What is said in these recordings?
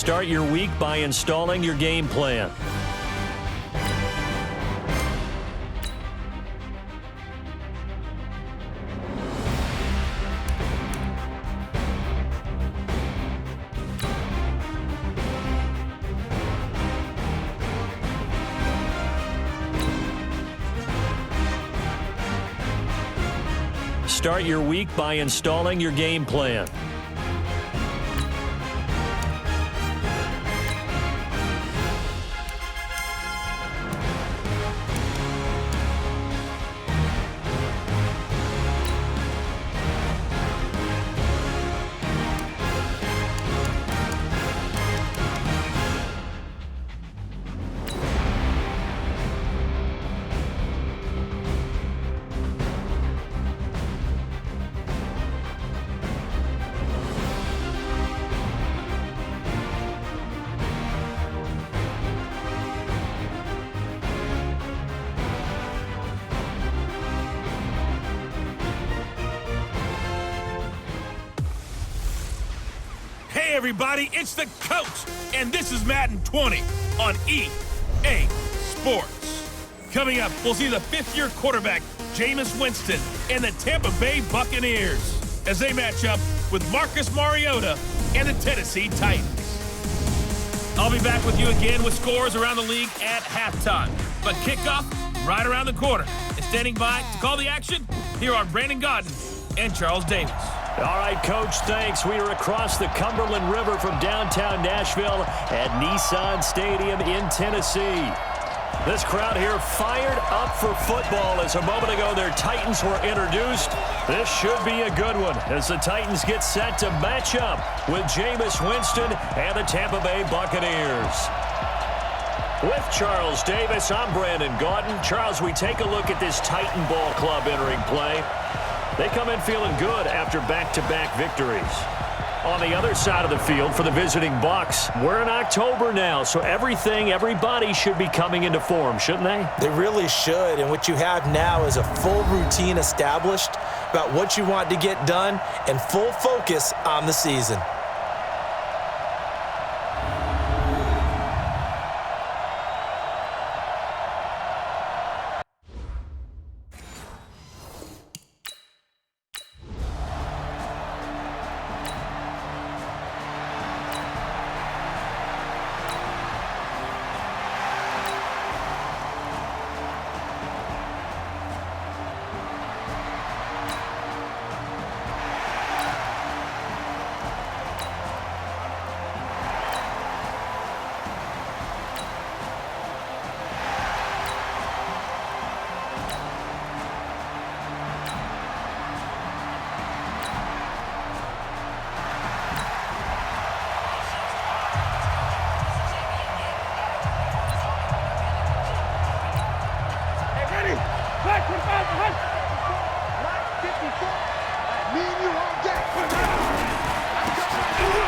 Start your week by installing your game plan. Start your week by installing your game plan. Hey everybody, it's the coach, and this is Madden 20 on EA Sports. Coming up, we'll see the fifth-year quarterback, Jameis Winston, and the Tampa Bay Buccaneers as they match up with Marcus Mariota and the Tennessee Titans. I'll be back with you again with scores around the league at halftime. But kickoff right around the corner. And standing by to call the action, here are Brandon Godden and Charles Davis. All right, Coach, thanks. We are across the Cumberland River from downtown Nashville at Nissan Stadium in Tennessee. This crowd here fired up for football as a moment ago their Titans were introduced. This should be a good one as the Titans get set to match up with Jameis Winston and the Tampa Bay Buccaneers. With Charles Davis, I'm Brandon Godden. Charles, we take a look at this Titan ball club entering play. They come in feeling good after back-to-back victories. On the other side of the field for the visiting Bucs, we're in October now, so everybody should be coming into form, shouldn't they? They really should, and what you have now is a full routine established about what you want to get done and full focus on the season.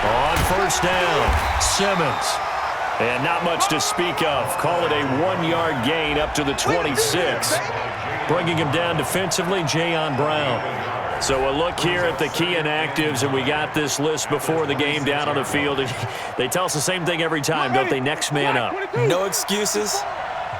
On first down, Simmons. And not much to speak of. Call it a 1-yard gain up to the 26. Bringing him down defensively, Jayon Brown. So a look here at the key inactives, and we got this list before the game down on the field. They tell us the same thing every time, don't they? Next man up. No excuses.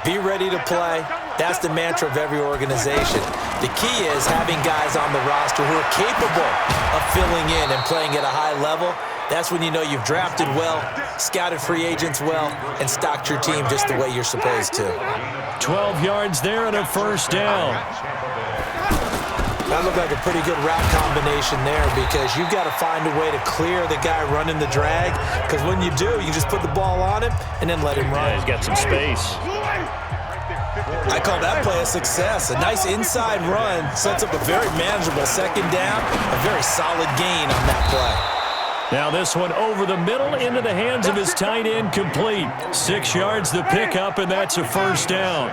Be ready to play. That's the mantra of every organization. The key is having guys on the roster who are capable of filling in and playing at a high level. That's when you know you've drafted well, scouted free agents well, and stocked your team just the way you're supposed to. 12 yards there and a first down. That looked like a pretty good route combination there because you've got to find a way to clear the guy running the drag, because when you do, you just put the ball on him and then let him run. Yeah, he's got some space. I call that play a success. A nice inside run sets up a very manageable second down, a very solid gain on that play. Now this one over the middle into the hands of his tight end, complete. 6 yards the pickup, and that's a first down.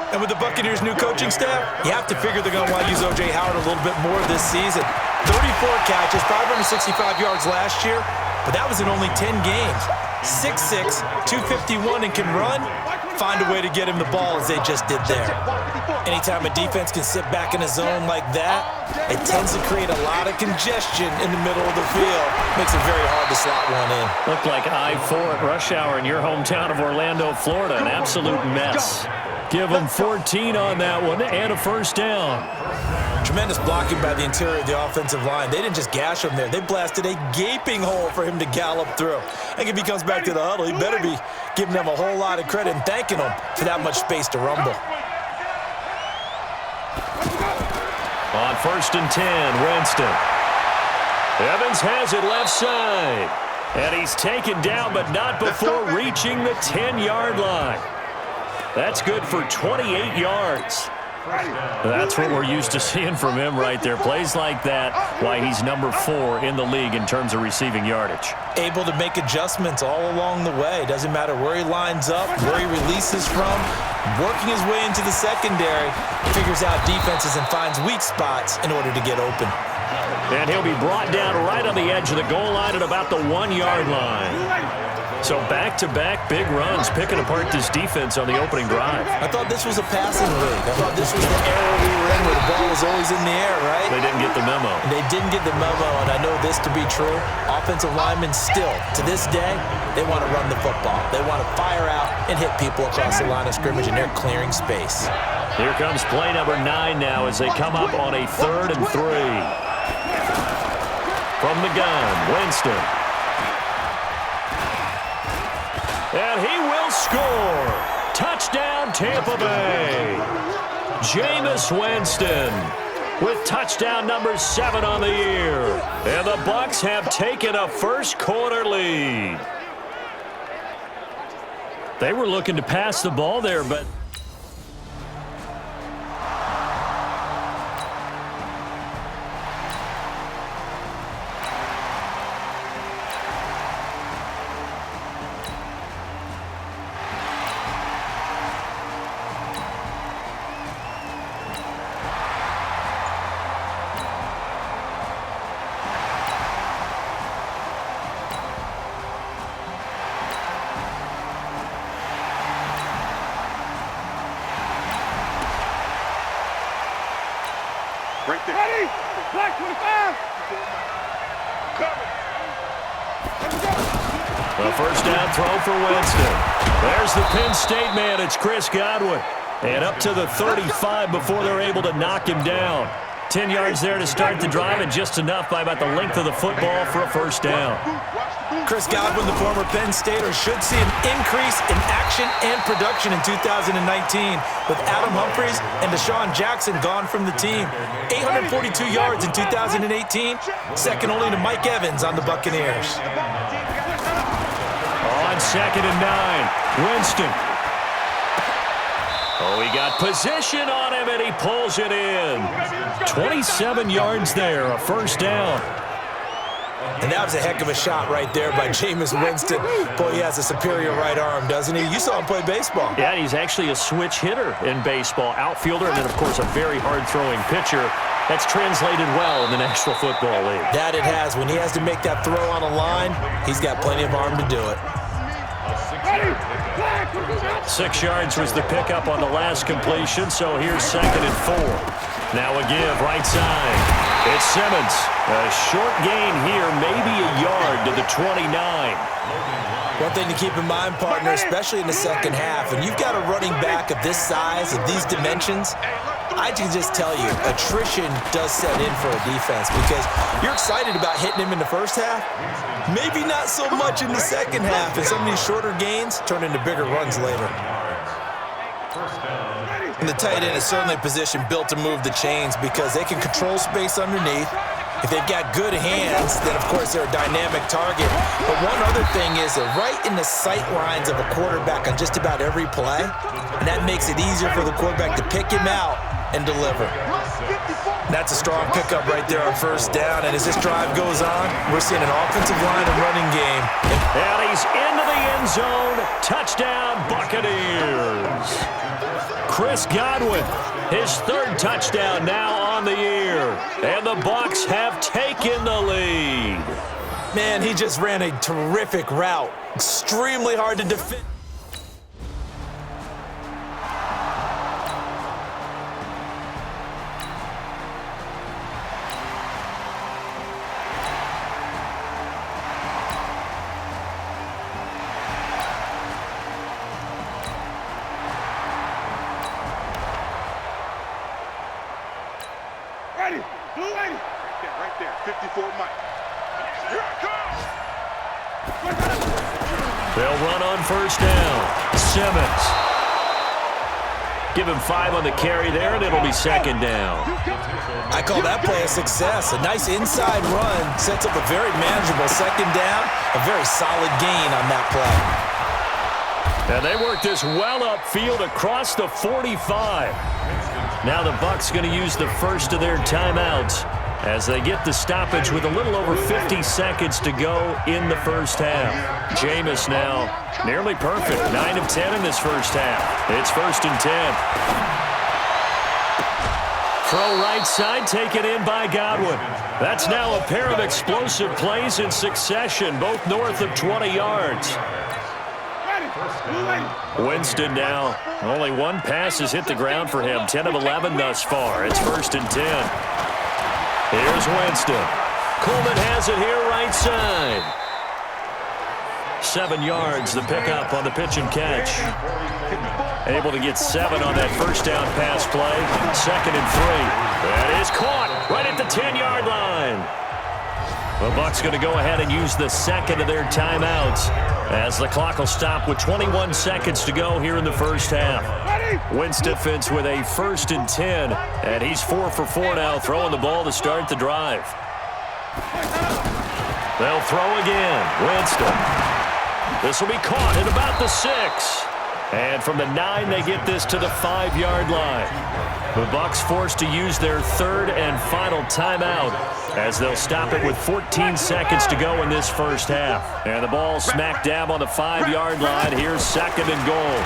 And with the Buccaneers' new coaching staff, you have to figure they're going to want to use O.J. Howard a little bit more this season. 34 catches, 565 yards last year, but that was in only 10 games. 6'6", 251, and can run, find a way to get him the ball as they just did there. Anytime a defense can sit back in a zone like that, it tends to create a lot of congestion in the middle of the field. Makes it very hard to slot one in. Looked like I-4 at rush hour in your hometown of Orlando, Florida. An absolute mess. Give them 14 on that one and a first down. Tremendous blocking by the interior of the offensive line. They didn't just gash him there. They blasted a gaping hole for him to gallop through. I think if he comes back to the huddle, he better be giving them a whole lot of credit and thanking them for that much space to rumble. On 1st and 10, Winston. Evans has it left side. And he's taken down, but not before reaching the 10-yard line. That's good for 28 yards. That's what we're used to seeing from him right there. Plays like that, why he's number 4 in the league in terms of receiving yardage. Able to make adjustments all along the way. Doesn't matter where he lines up, where he releases from. Working his way into the secondary, figures out defenses and finds weak spots in order to get open. And he'll be brought down right on the edge of the goal line at about the 1-yard line. So back-to-back big runs, picking apart this defense on the opening drive. I thought this was a passing league. I thought this was the era we were in where the ball was always in the air, right? They didn't get the memo. And they didn't get the memo, and I know this to be true. Offensive linemen still, to this day, they want to run the football. They want to fire out and hit people across the line of scrimmage, and they're clearing space. Here comes play number 9 now as they come up on a 3rd and 3. From the gun, Winston. And he will score. Touchdown, Tampa Bay. Jameis Winston with touchdown number 7 on the year. And the Bucs have taken a first-quarter lead. They were looking to pass the ball there, but... Right there. Ready? Black 25. The first down throw for Winston. There's the Penn State man. It's Chris Godwin. And up to the 35 before they're able to knock him down. 10 yards there to start the drive, and just enough by about the length of the football for a first down. Chris Godwin, the former Penn Stater, should see an increase in action and production in 2019 with Adam Humphries and Deshaun Jackson gone from the team. 842 yards in 2018, second only to Mike Evans on the Buccaneers. On 2nd and 9, Winston. Oh, he got position on him, and he pulls it in. 27 yards there, a first down. And that was a heck of a shot right there by Jameis Winston. Boy, he has a superior right arm, doesn't he? You saw him play baseball. Yeah, he's actually a switch hitter in baseball. Outfielder, and then, of course, a very hard-throwing pitcher. That's translated well in the National Football League. That it has. When he has to make that throw on a line, he's got plenty of arm to do it. 6 yards was the pickup on the last completion, so here's 2nd and 4. Now a give, right side. It's Simmons. A short gain here, maybe a yard to the 29. One thing to keep in mind, partner, especially in the second half, when you've got a running back of this size, of these dimensions, I can just tell you, attrition does set in for a defense because you're excited about hitting him in the first half. Maybe not so much in the second half, and some of these shorter gains turn into bigger runs later. And the tight end is certainly a position built to move the chains because they can control space underneath. If they've got good hands, then of course they're a dynamic target. But one other thing is they're right in the sight lines of a quarterback on just about every play, and that makes it easier for the quarterback to pick him out and deliver. That's a strong pickup right there on first down, and as this drive goes on, we're seeing an offensive line and running game. And he's into the end zone. Touchdown, Buccaneers. Chris Godwin, his 3rd touchdown now on the year. And the Bucs have taken the lead. Man, he just ran a terrific route. Extremely hard to defend. Ready, blue lady. Right there, 54 Mike. Here it comes. They'll run on first down. Simmons. Give him 5 on the carry there, and it'll be second down. I call that play a success. A nice inside run sets up a very manageable second down. A very solid gain on that play. And they work this well upfield across the 45. Now the Bucs going to use the first of their timeouts as they get the stoppage with a little over 50 seconds to go in the first half. Jameis now nearly perfect. 9 of 10 in this first half. It's 1st and 10. Throw right side, taken in by Godwin. That's now a pair of explosive plays in succession, both north of 20 yards. Winston now, only one pass has hit the ground for him. 10 of 11 thus far. It's 1st and 10. Here's Winston. Coleman has it here right side. 7 yards, the pickup on the pitch and catch. Able to get 7 on that first down pass play. 2nd and 3. That is caught right at the 10-yard line. The Bucs going to go ahead and use the second of their timeouts as the clock will stop with 21 seconds to go here in the first half. Winston fits with a 1st and 10, and he's 4 for 4 now, throwing the ball to start the drive. They'll throw again. Winston. This will be caught at about the 6. And from the 9, they get this to the 5-yard line. The Bucs forced to use their 3rd and final timeout as they'll stop it with 14 seconds to go in this first half. And the ball smack dab on the 5-yard line. Here's 2nd and goal.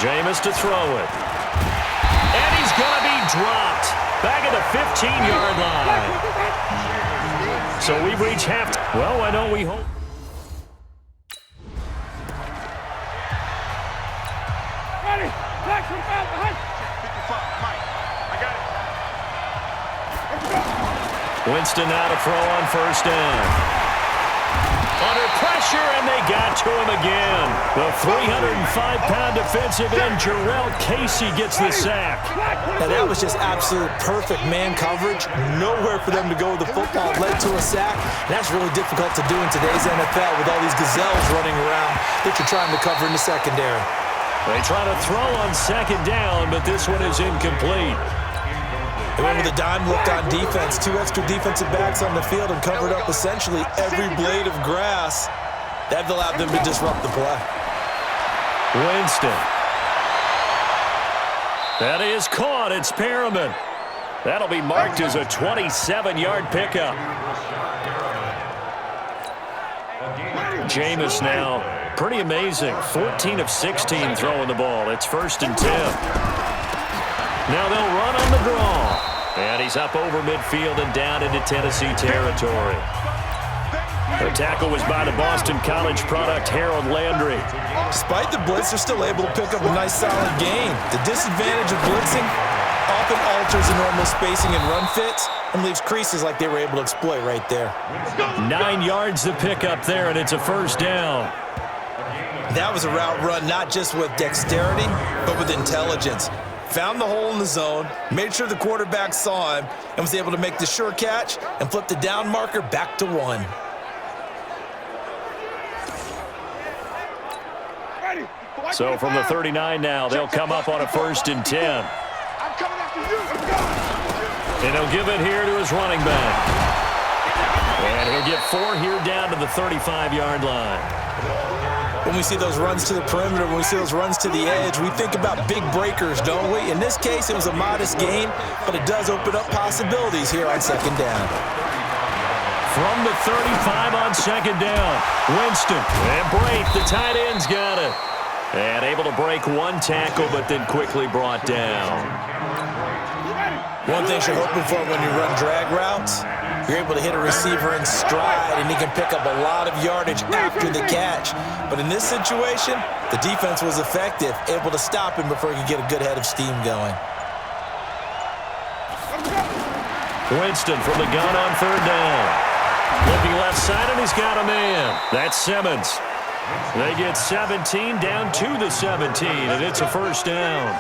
Jameis to throw it. And he's going to be dropped back at the 15-yard line. So we reach half. Well, I know we hope. Ready, back from behind. 55, Mike. I got it. Winston now to throw on first down. Under pressure, and they got to him again. The 305-pound defensive end, Jarrell Casey, gets the sack. Now that was just absolute perfect man coverage. Nowhere for them to go with the football. Led to a sack. And that's really difficult to do in today's NFL with all these gazelles running around that you're trying to cover in the secondary. They try to throw on second down, but this one is incomplete. They went with a dime look on defense. 2 extra defensive backs on the field and covered up essentially every blade of grass. That allowed them to disrupt the play. Winston. That is caught. It's Perriman. That'll be marked as a 27-yard pickup. Jameis now, pretty amazing. 14 of 16 throwing the ball. It's 1st and 10. Now they'll run on the draw. And he's up over midfield and down into Tennessee territory. The tackle was by the Boston College product, Harold Landry. Despite the blitz, they're still able to pick up a nice solid gain. The disadvantage of blitzing often alters the normal spacing and run fits and leaves creases like they were able to exploit right there. 9 yards to pick up there, and it's a first down. That was a route run not just with dexterity, but with intelligence. Found the hole in the zone, made sure the quarterback saw him, and was able to make the sure catch and flip the down marker back to 1. So from the 39 now, they'll come up on a 1st and 10. And he'll give it here to his running back. And he'll get 4 here down to the 35-yard line. When we see those runs to the perimeter, when we see those runs to the edge, we think about big breakers, don't we? In this case, it was a modest gain, but it does open up possibilities here on second down. From the 35 on second down, Winston and Brake, the tight end's got it. And able to break 1 tackle, but then quickly brought down. One thing you're hoping for when you run drag routes, You're able to hit a receiver in stride, and he can pick up a lot of yardage after the catch. But in this situation, the defense was effective, able to stop him before he could get a good head of steam going. Winston from the gun on third down. Looking left side, and he's got a man. That's Simmons. They get 17 down to the 17, and it's a first down.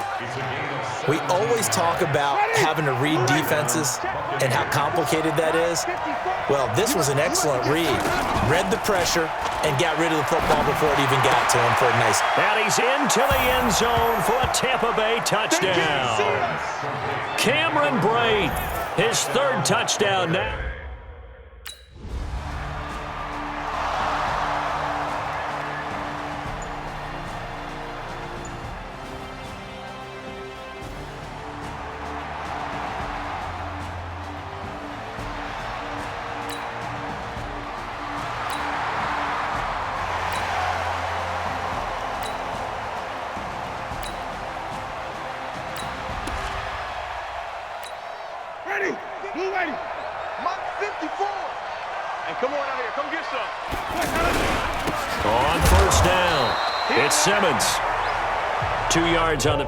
We always talk about having to read defenses and how complicated that is. Well, this was an excellent read. Read the pressure and got rid of the football before it even got to him for a nice. And he's into the end zone for a Tampa Bay touchdown. Cameron Brate, his third touchdown now. Blue lady. Mark 54. And come on out here. Come get some. On first down, it's Simmons. 2 yards on the...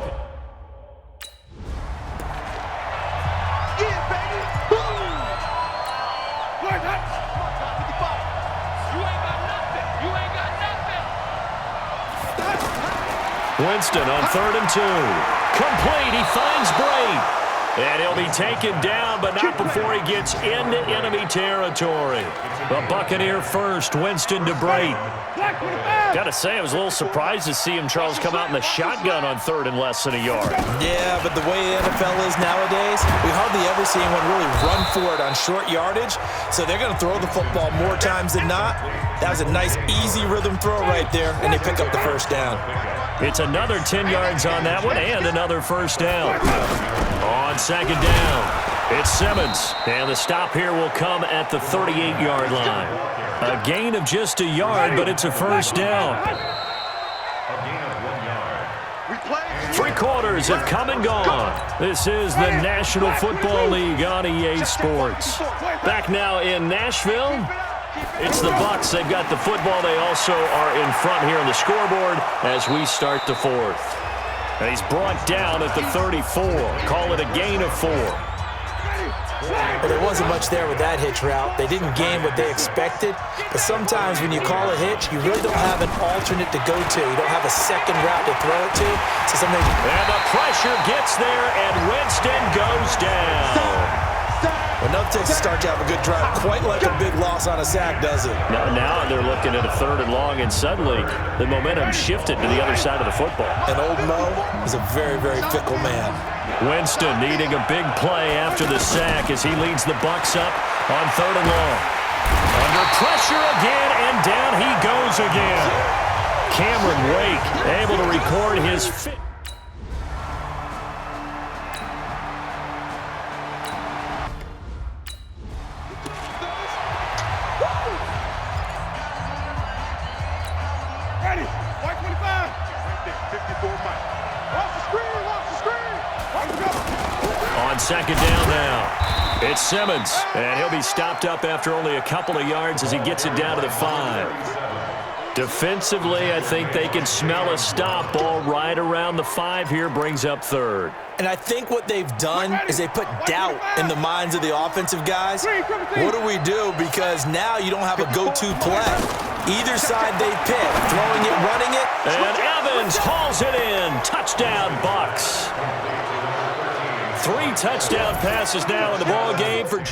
Yeah, baby. Boom. Look, hot. 55. You ain't got nothing. You ain't got nothing. Winston on 3rd and 2. Complete. He finds Brate. And he'll be taken down, but not before he gets into enemy territory. The Buccaneer first, Winston to Brate. Got to say, I was a little surprised to see him, Charles, come out in the shotgun on 3rd and less than a yard. Yeah, but the way the NFL is nowadays, we hardly ever see anyone really run for it on short yardage. So they're going to throw the football more times than not. That was a nice, easy rhythm throw right there, and they pick up the first down. It's another 10 yards on that one and another first down. On 2nd down, it's Simmons. And the stop here will come at the 38-yard line. A gain of just a yard, but it's a first down. 3 quarters have come and gone. This is the National Football League on EA Sports. Back now in Nashville. It's the Bucs. They've got the football. They also are in front here on the scoreboard as we start the 4th. And he's brought down at the 34. Call it a gain of 4. Well, there wasn't much there with that hitch route. They didn't gain what they expected. But sometimes when you call a hitch, you really don't have an alternate to go to. You don't have a second route to throw it to. So sometimes. And the pressure gets there, and Winston goes down. Well, no takes to start to have a good drive. Quite like a big loss on a sack, does it? Now they're looking at a 3rd and long, and suddenly the momentum shifted to the other side of the football. And old Mo is a very, very fickle man. Winston needing a big play after the sack as he leads the Bucs up on 3rd and long. Under pressure again, and down he goes again. Cameron Wake able to record his 5th. On 2nd down now, it's Simmons, and he'll be stopped up after only a couple of yards as he gets it down to the 5. Defensively, I think they can smell a stop. Ball right around the 5 here, brings up 3rd. And I think what they've done is they put doubt in the minds of the offensive guys. What do we do? Because now you don't have a go-to play. Either side they pick, throwing it, running it. And Evans hauls it in. Touchdown, Bucs. 3 touchdown passes now in the ball game for...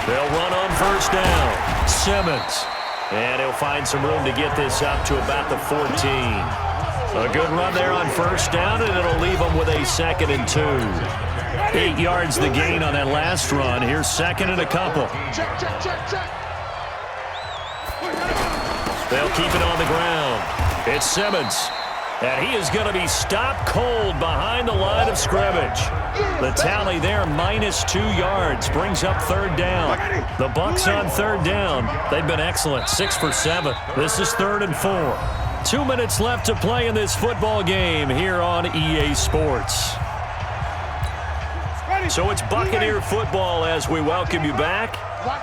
They'll run on first down. Simmons. And he'll find some room to get this up to about the 14. A good run there on first down, and it'll leave them with a 2nd and 2. 8 yards the gain on that last run. Here's 2nd and a couple. Check. They'll keep it on the ground. It's Simmons. And he is going to be stopped cold behind the line of scrimmage. The tally there, -2 yards, brings up 3rd down. The Bucs on 3rd down. They've been excellent, 6 for 7. This is 3rd and 4. 2 minutes left to play in this football game here on EA Sports. So it's Buccaneer football as we welcome you back.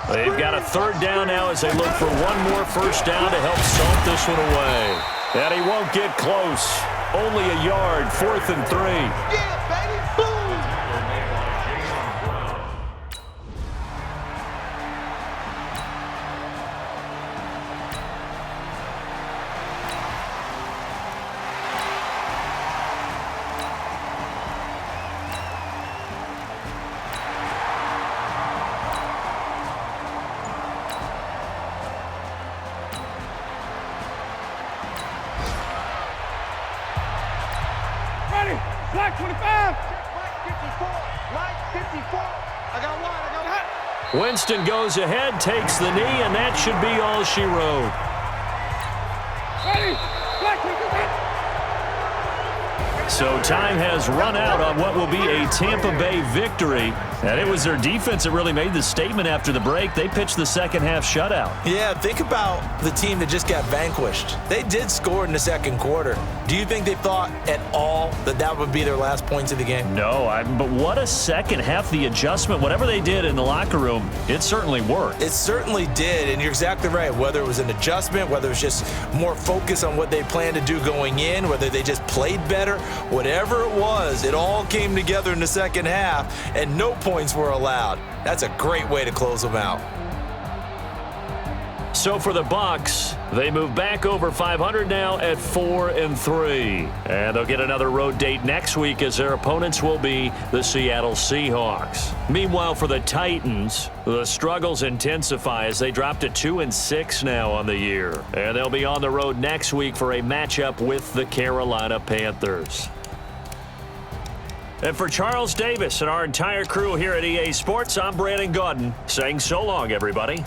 They've got a 3rd down now as they look for one more first down to help salt this one away. And he won't get close. Only a yard, 4th and 3. Yeah, baby. Boom. Black 25. Black 54. Black 54. I got one. Winston goes ahead, takes the knee, and that should be all she wrote. Ready. Black 25. So time has run out on what will be a Tampa Bay victory. And it was their defense that really made the statement after the break. They pitched the second half shutout. Yeah, think about the team that just got vanquished. They did score in the second quarter. Do you think they thought at all that that would be their last points of the game? No, but what a second half. The adjustment, whatever they did in the locker room, it certainly worked. It certainly did, and you're exactly right. Whether it was an adjustment, whether it was just more focus on what they planned to do going in, whether they just played better, whatever it was, it all came together in the second half, and no points were allowed. That's a great way to close them out. So for the Bucs, they move back over 500 now at 4 and 3. And they'll get another road date next week as their opponents will be the Seattle Seahawks. Meanwhile, for the Titans, the struggles intensify as they drop to 2 and 6 now on the year. And they'll be on the road next week for a matchup with the Carolina Panthers. And for Charles Davis and our entire crew here at EA Sports, I'm Brandon Gaudin saying so long, everybody.